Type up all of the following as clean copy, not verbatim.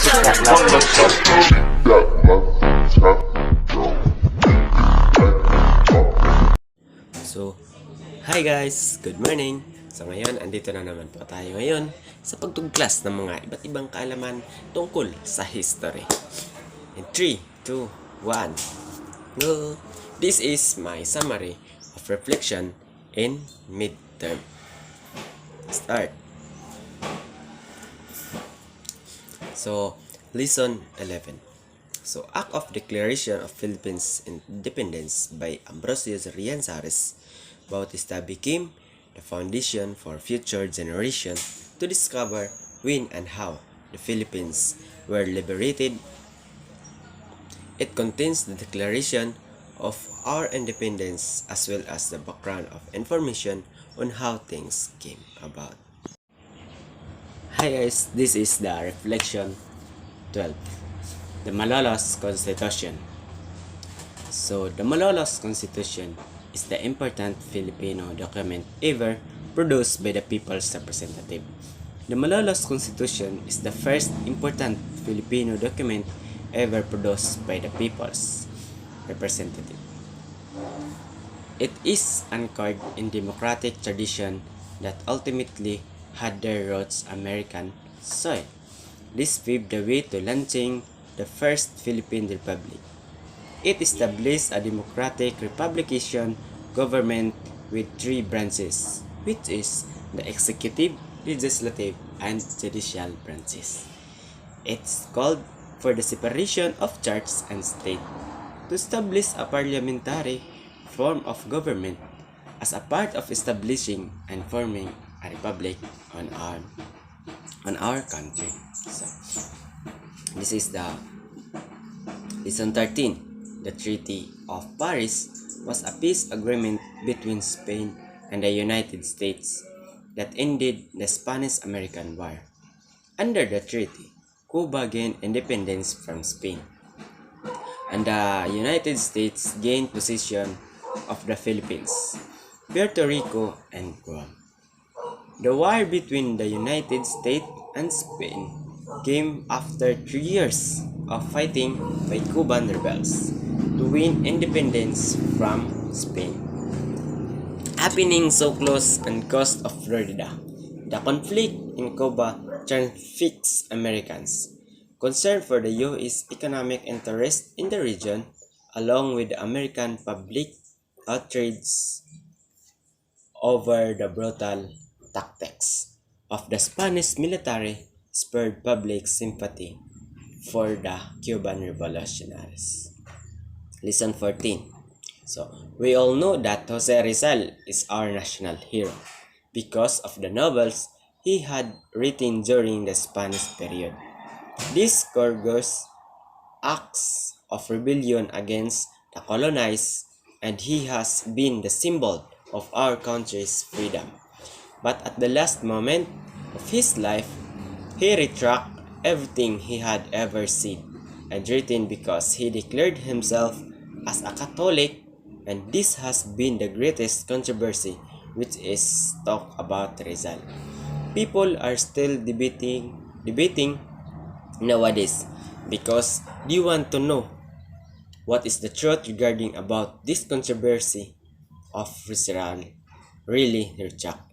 So, hi guys! Good morning! So ngayon, andito na naman po tayo ngayon sa pagtuglas ng mga iba't ibang kaalaman tungkol sa history. In 3, 2, 1, go! This is my summary of reflection in midterm. Start! So, lesson 11. So, Act of Declaration of Philippines Independence by Ambrosio Rianzares Bautista became the foundation for future generations to discover when and how the Philippines were liberated. It contains the declaration of our independence as well as the background of information on how things came about. Hi guys, this is the reflection 12. The Malolos Constitution. So, the Malolos Constitution is the important Filipino document ever produced by the people's representative. The Malolos Constitution is the first important Filipino document ever produced by the people's representative. It is anchored in democratic tradition that ultimately had their roots American soil. This paved the way to launching the first Philippine Republic. It established a democratic republication government with three branches, which is the executive, legislative, and judicial branches. It's called for the separation of church and state, to establish a parliamentary form of government as a part of establishing and forming a republic on our country. So, this is the lesson 13. The Treaty of Paris was a peace agreement between Spain and the United States that ended the Spanish-American War. Under the treaty, Cuba gained independence from Spain, and the United States gained possession of the Philippines, Puerto Rico, and Guam. The war between the United States and Spain came after 3 years of fighting by Cuban rebels to win independence from Spain. Happening so close on the coast of Florida, the conflict in Cuba turned fixed Americans. Concern for the U.S. economic interest in the region, along with the American public outrage over the brutal tactics of the Spanish military, spurred public sympathy for the Cuban revolutionaries. Lesson 14. So, we all know that Jose Rizal is our national hero because of the novels he had written during the Spanish period. These courageous acts of rebellion against the colonized, and he has been the symbol of our country's freedom. But at the last moment of his life, he retracted everything he had ever said and written because he declared himself as a Catholic, and this has been the greatest controversy which is talked about Rizal. People are still debating nowadays because they want to know what is the truth regarding about this controversy of Rizal really reject.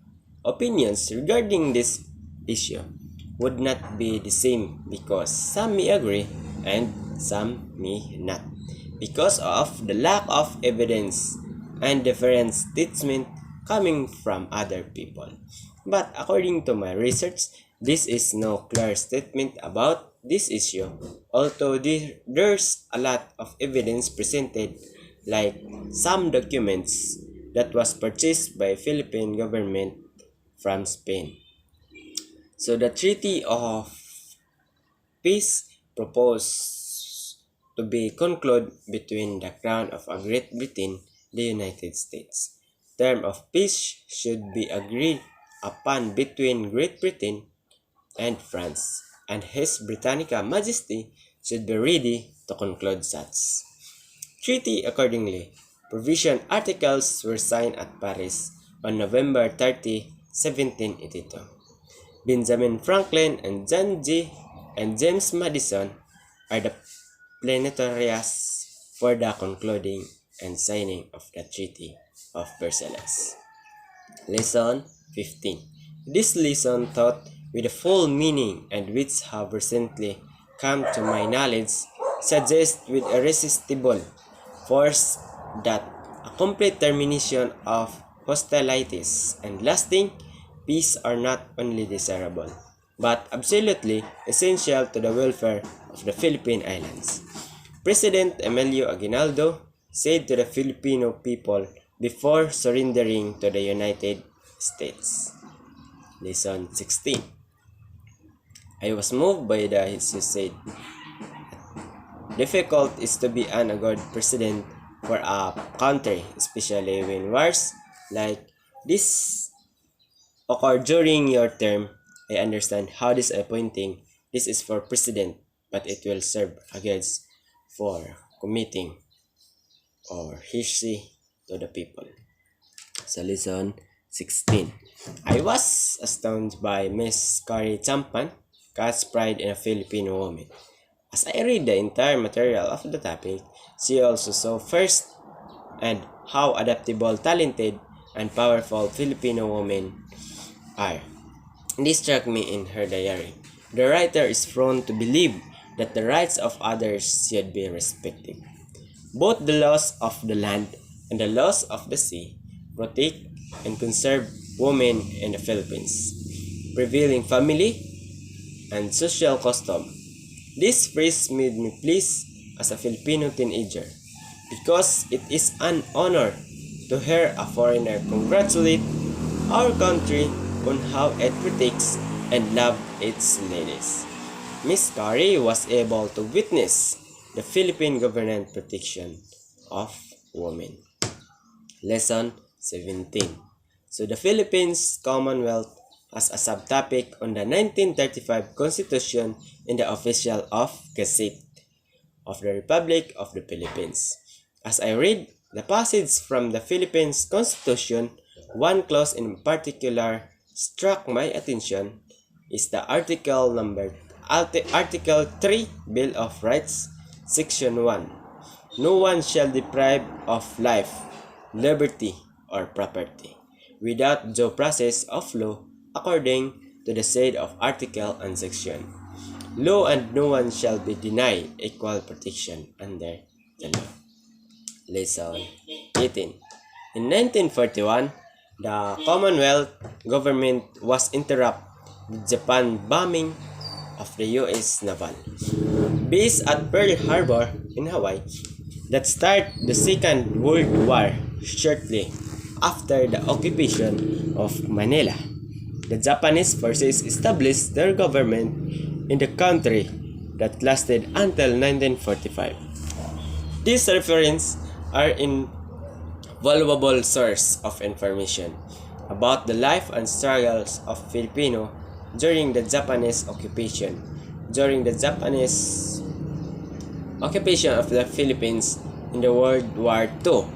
Opinions regarding this issue would not be the same because some may agree and some may not because of the lack of evidence and different statements coming from other people. But according to my research, this is no clear statement about this issue, although there's a lot of evidence presented, like some documents that was purchased by Philippine government from Spain. So the Treaty of Peace proposed to be concluded between the Crown of Great Britain and the United States. Term of peace should be agreed upon between Great Britain and France, and His Britannic Majesty should be ready to conclude such treaty accordingly. Provision articles were signed at Paris on November 30, 1782. Benjamin Franklin and John J. and James Madison are the plenarias for the concluding and signing of the Treaty of Versailles. Lesson 15. This lesson taught with the full meaning and which have recently come to my knowledge suggests with irresistible force that a complete termination of hostilities and lasting peace are not only desirable, but absolutely essential to the welfare of the Philippine Islands. President Emilio Aguinaldo said to the Filipino people before surrendering to the United States. Lesson 16. I was moved by his said, difficult is to be an good president for a country, especially when wars like this occur during your term. I understand how disappointing this is for president, but it will serve against for committing or heresy to the people. So lesson 16. I was astounded by Miss Carrie Champan, Cat's Pride in a Filipino Woman. As I read the entire material of the topic, she also saw first and how adaptable, talented, and powerful Filipino women are. This struck me in her diary. The writer is prone to believe that the rights of others should be respected. Both the laws of the land and the laws of the sea protect and conserve women in the Philippines, prevailing family and social custom. This phrase made me pleased as a Filipino teenager because it is an honor to hear a foreigner congratulate our country on how it protects and loves its ladies. Miss Carrie was able to witness the Philippine government protection of women. Lesson 17. So the Philippines Commonwealth as a subtopic on the 1935 Constitution in the official of Gazette of the Republic of the Philippines. As I read the passage from the Philippines Constitution, one clause in particular struck my attention is the Article 3 Bill of Rights, Section 1. No one shall deprive of life, liberty, or property without due process of law according to the said of article and section. Law and no one shall be denied equal protection under the law. Lesson 18. In 1941, the Commonwealth government was interrupted with Japan bombing of the U.S. naval base at Pearl Harbor in Hawaii that started the Second World War shortly after the occupation of Manila. The Japanese forces established their government in the country that lasted until 1945. These references are invaluable source of information about the life and struggles of Filipino during the Japanese occupation. During the Japanese occupation of the Philippines in the World War II,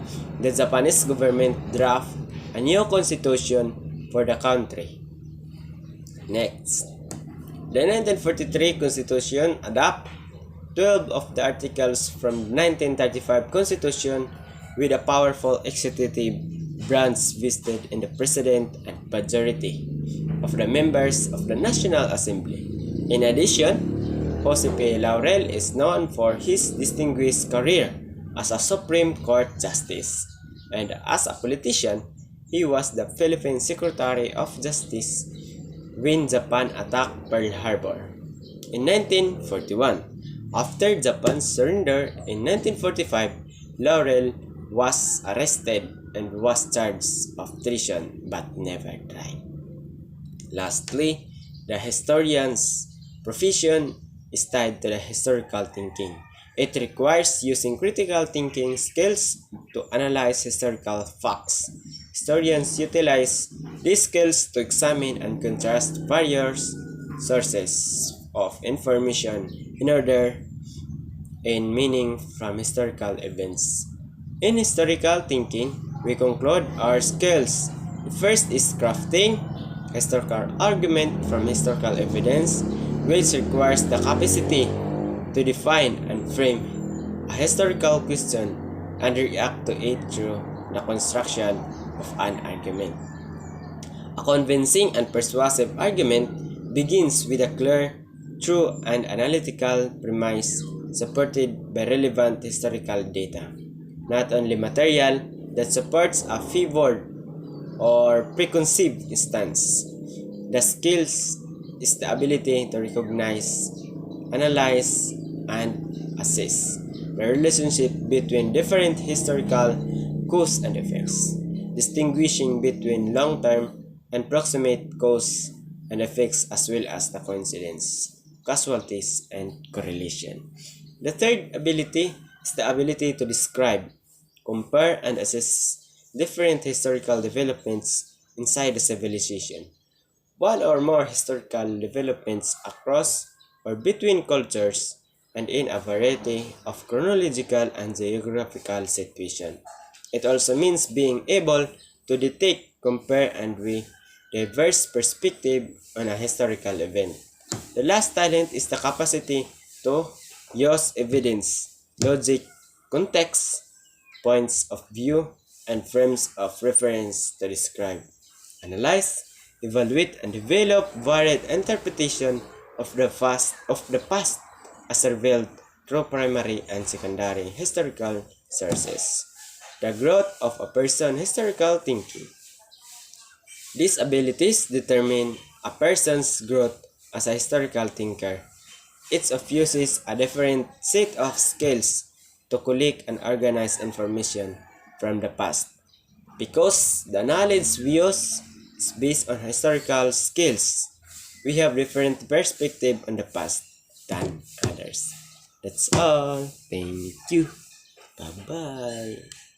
the Japanese government drafted a new constitution for the country. Next, the 1943 Constitution adopted 12 of the articles from the 1935 Constitution with a powerful executive branch vested in the President and majority of the members of the National Assembly. In addition, Jose P. Laurel is known for his distinguished career as a Supreme Court Justice, and as a politician, he was the Philippine Secretary of Justice when Japan attacked Pearl Harbor in 1941. After Japan's surrender in 1945, Laurel was arrested and was charged of treason but never tried. Lastly, the historian's profession is tied to the historical thinking. It requires using critical thinking skills to analyze historical facts. Historians utilize these skills to examine and contrast various sources of information in order and meaning from historical events. In historical thinking, we conclude our skills. The first is crafting historical argument from historical evidence. which requires the capacity to define and frame a historical question and react to it through the construction of an argument. A convincing and persuasive argument begins with a clear, true, and analytical premise supported by relevant historical data, not only material that supports a favored or preconceived stance. The skills is the ability to recognize, analyze, and assess the relationship between different historical cause and effects, distinguishing between long-term and proximate cause and effects as well as the coincidence, casualties, and correlation. The third ability is the ability to describe, compare, and assess different historical developments inside the civilization. One or more historical developments across or between cultures and in a variety of chronological and geographical situations. It also means being able to detect, compare, and weigh diverse perspectives on a historical event. The last talent is the capacity to use evidence, logic, context, points of view, and frames of reference to describe, analyze, evaluate, and develop varied interpretation of the past as revealed through primary and secondary historical sources. The growth of a person's historical thinking. These abilities determine a person's growth as a historical thinker. Each of uses a different set of skills to collect and organize information from the past. Because the knowledge we use is based on historical skills, we have different perspective on the past than others. That's all. Thank you. Bye-bye.